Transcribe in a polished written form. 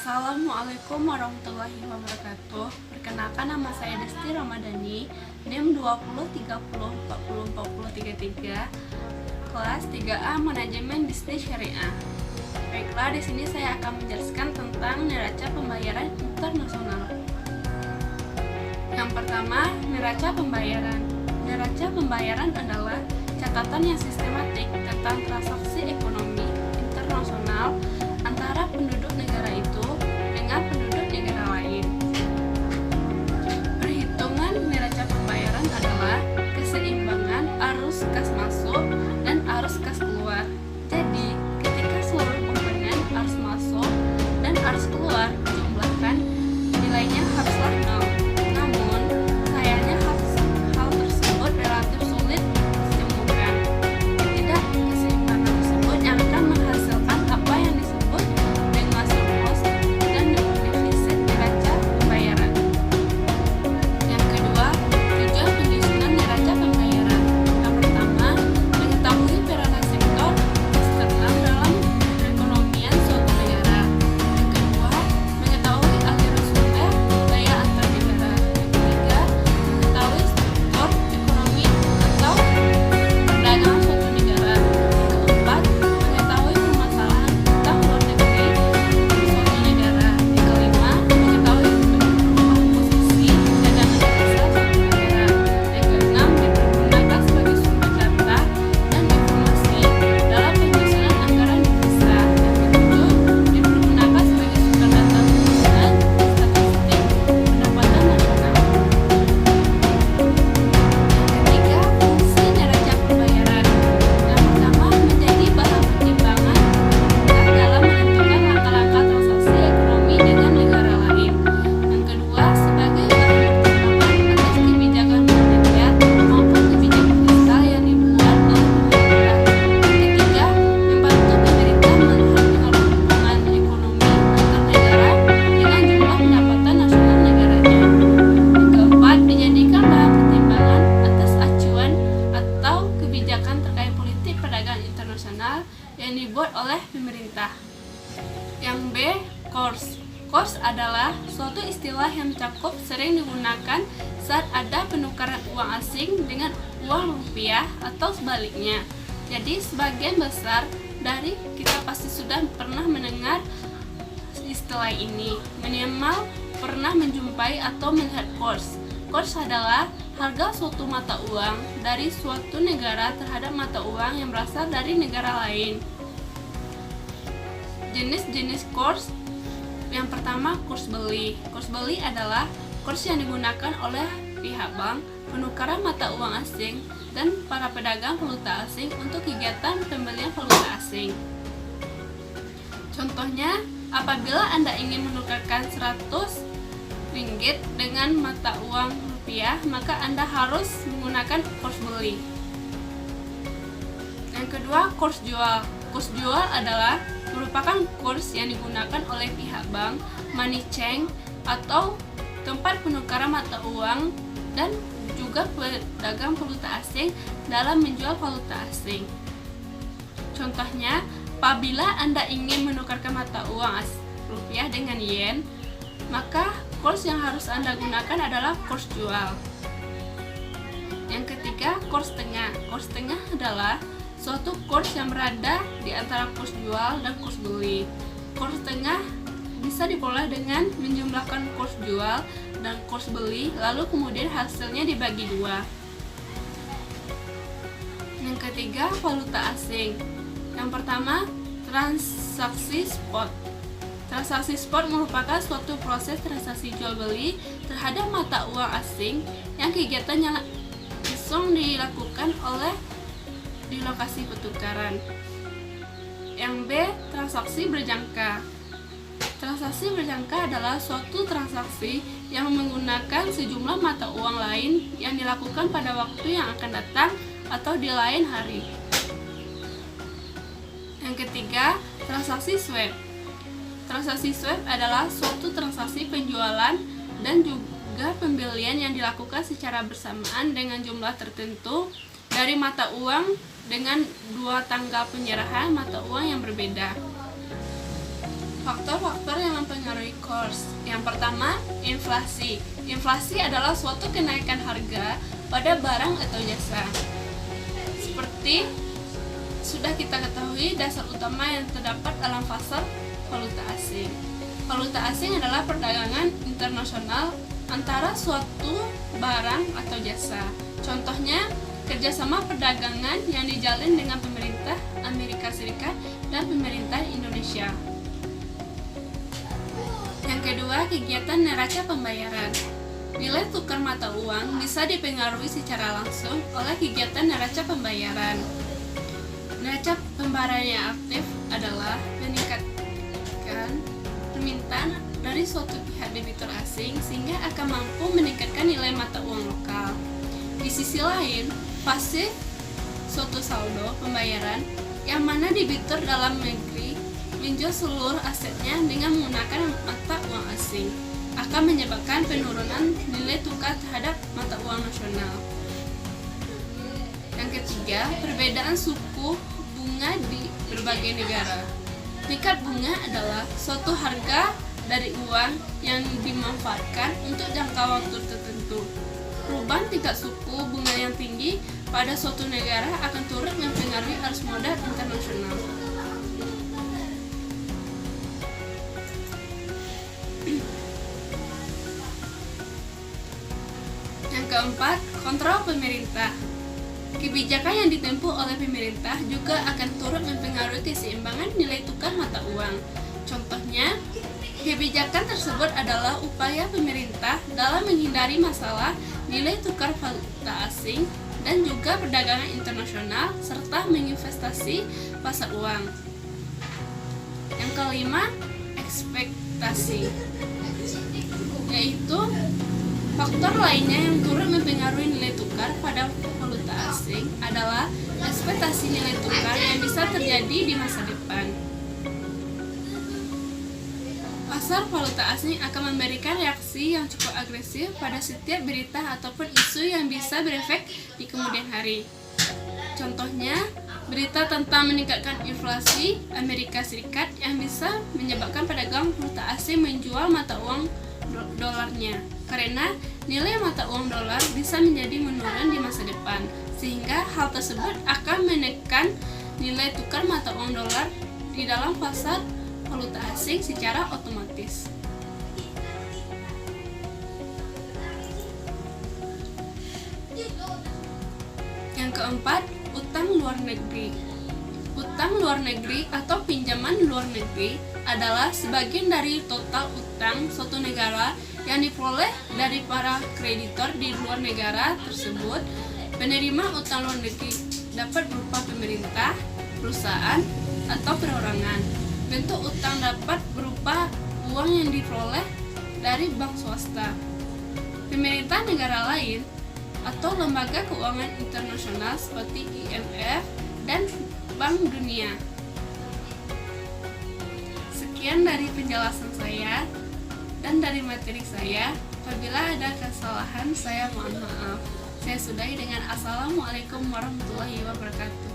Assalamualaikum warahmatullahi wabarakatuh. Perkenalkan, nama saya Desti Ramadhani, NIM 2030404033, kelas 3A Manajemen Bisnis Syariah. Baiklah, di sini saya akan menjelaskan tentang neraca pembayaran internasional. Yang pertama, neraca pembayaran. Neraca pembayaran adalah catatan yang sistematik tentang transaksi ekonomi internasional antara penduduk negara itu dengan penduduk negara lain. Perhitungan neraca pembayaran adalah keseimbangan arus kas masuk dan arus kas keluar. Jadi, ketika seluruh komponen arus masuk dan arus keluar dijumlahkan, nilainya haruslah nol. Namun, sayangnya hal tersebut relatif sulit ditemukan. Tidak keseimbangan tersebut yang akan menghasilkan apa yang disebut dengan surplus dan defisit neraca pembayaran. Yang kedua, tujuan penyusunan neraca pembayaran. Yang pertama, mengetahui peranan sektor eksternal dalam perekonomian suatu negara. Yang kedua, mengetahui aliran sumber daya antar negara. Yang ketiga, mengetahui struktur ekonomi atau perdagangan suatu negara. Yang keempat, mengetahui permasalahan utang luar negeri suatu negara. Yang kelima, mengetahui posisi cadangan devisa suatu negara. Yang keenam, dipergunakan sebagai sumber data dan informasi dalam penyusunan anggaran devisa. Yang ketujuh, dipergunakan sebagai sumber data penyusunan statistik pendapatan nasional. Ketiga, fungsi neraca pembayaran. Yang pertama, menjadi bahan pertimbangan dalam menentukan langkah-langkah transaksi ekonomi dengan negara lain. Yang kedua, sebagai bahan pertimbangan atas kebijakan moneter maupun kebijakan fiskal yang dibuat oleh pemerintah. Yang ketiga, membantu pemerintah melihat hubungan ekonomi antar negara dengan jumlah pendapatan nasional negaranya. Yang keempat, dijadikan bahan pertimbangan atas acuan atau kebijakan terkait politik perdagangan internasional yang dibuat oleh pemerintah. Yang B, course. Course adalah suatu istilah yang mencakup sering digunakan saat ada penukaran uang asing dengan uang rupiah atau sebaliknya. Jadi sebagian besar dari kita pasti sudah pernah mendengar istilah ini, minimal pernah menjumpai atau melihat course. Course adalah harga suatu mata uang dari suatu negara terhadap mata uang yang berasal dari negara lain. Jenis-jenis course. Yang pertama, kurs beli. Kurs beli adalah kurs yang digunakan oleh pihak bank, penukaran mata uang asing, dan para pedagang valuta asing untuk kegiatan pembelian valuta asing. Contohnya, apabila Anda ingin menukarkan 100 ringgit dengan mata uang rupiah, maka Anda harus menggunakan kurs beli. Yang kedua, kurs jual. Kurs jual adalah merupakan kurs yang digunakan oleh pihak bank, money change, atau tempat penukaran mata uang dan juga pedagang valuta asing dalam menjual valuta asing. Contohnya, apabila Anda ingin menukarkan mata uang rupiah dengan yen, maka kurs yang harus Anda gunakan adalah kurs jual. Yang ketiga, kurs tengah. Kurs tengah adalah suatu kurs yang berada di antara kurs jual dan kurs beli. Kurs tengah bisa diperoleh dengan menjumlahkan kurs jual dan kurs beli, lalu kemudian hasilnya dibagi dua. Yang ketiga, valuta asing. Yang pertama, transaksi spot. Transaksi spot merupakan suatu proses transaksi jual beli terhadap mata uang asing yang kegiatannya langsung dilakukan di lokasi pertukaran. Yang B, transaksi berjangka. Transaksi berjangka adalah suatu transaksi yang menggunakan sejumlah mata uang lain yang dilakukan pada waktu yang akan datang atau di lain hari. Yang ketiga, transaksi swap. Transaksi swap adalah suatu transaksi penjualan dan juga pembelian yang dilakukan secara bersamaan dengan jumlah tertentu dari mata uang dengan dua tanggal penyerahan mata uang yang berbeda. Faktor-faktor yang mempengaruhi kurs. Yang pertama, inflasi. Inflasi adalah suatu kenaikan harga pada barang atau jasa. Seperti sudah kita ketahui, dasar utama yang terdapat dalam pasar valuta asing. Valuta asing adalah perdagangan internasional antara suatu barang atau jasa. Contohnya, kerjasama perdagangan yang dijalin dengan pemerintah Amerika Serikat dan pemerintah Indonesia. Yang kedua, kegiatan neraca pembayaran. Nilai tukar mata uang bisa dipengaruhi secara langsung oleh kegiatan neraca pembayaran. Neraca pembayaran yang aktif adalah meningkatkan permintaan dari suatu pihak debitur asing sehingga akan mampu meningkatkan nilai mata uang lokal. Di sisi lain, pasif suatu saldo pembayaran yang mana debitur dalam negeri menjual seluruh asetnya dengan menggunakan mata uang asing akan menyebabkan penurunan nilai tukar terhadap mata uang nasional. Yang ketiga, perbedaan suku bunga di berbagai negara. Tingkat bunga adalah suatu harga dari uang yang dimanfaatkan untuk jangka waktu tertentu. Perubahan tingkat suku bunga yang tinggi pada suatu negara akan turut mempengaruhi arus modal internasional. Yang keempat, kontrol pemerintah. Kebijakan yang ditempuh oleh pemerintah juga akan turut mempengaruhi keseimbangan nilai tukar mata uang. Contohnya, kebijakan tersebut adalah upaya pemerintah dalam menghindari masalah nilai tukar valuta asing dan juga perdagangan internasional serta menginvestasi pasar uang. Yang kelima, ekspektasi, yaitu faktor lainnya yang turut mempengaruhi nilai tukar pada valuta asing adalah ekspektasi nilai tukar yang bisa terjadi di masa depan. Pasar valuta asing akan memberikan reaksi yang cukup agresif pada setiap berita ataupun isu yang bisa berefek di kemudian hari. Contohnya, berita tentang meningkatkan inflasi Amerika Serikat yang bisa menyebabkan pedagang valuta asing menjual mata uang dolarnya karena nilai mata uang dolar bisa menjadi menurun di masa depan, sehingga hal tersebut akan menekan nilai tukar mata uang dolar di dalam pasar valuta asing secara otomatis. Yang keempat, utang luar negeri. Utang luar negeri atau pinjaman luar negeri adalah sebagian dari total utang suatu negara yang diperoleh dari para kreditor di luar negara tersebut. Penerima utang luar negeri dapat berupa pemerintah, perusahaan, atau perorangan. Bentuk utang dapat berupa uang yang diperoleh dari bank swasta, pemerintah negara lain, atau lembaga keuangan internasional seperti IMF dan Bank Dunia. Sekian dari penjelasan saya dan dari materi saya. Apabila ada kesalahan, saya mohon maaf. Saya sudahi dengan Assalamualaikum warahmatullahi wabarakatuh.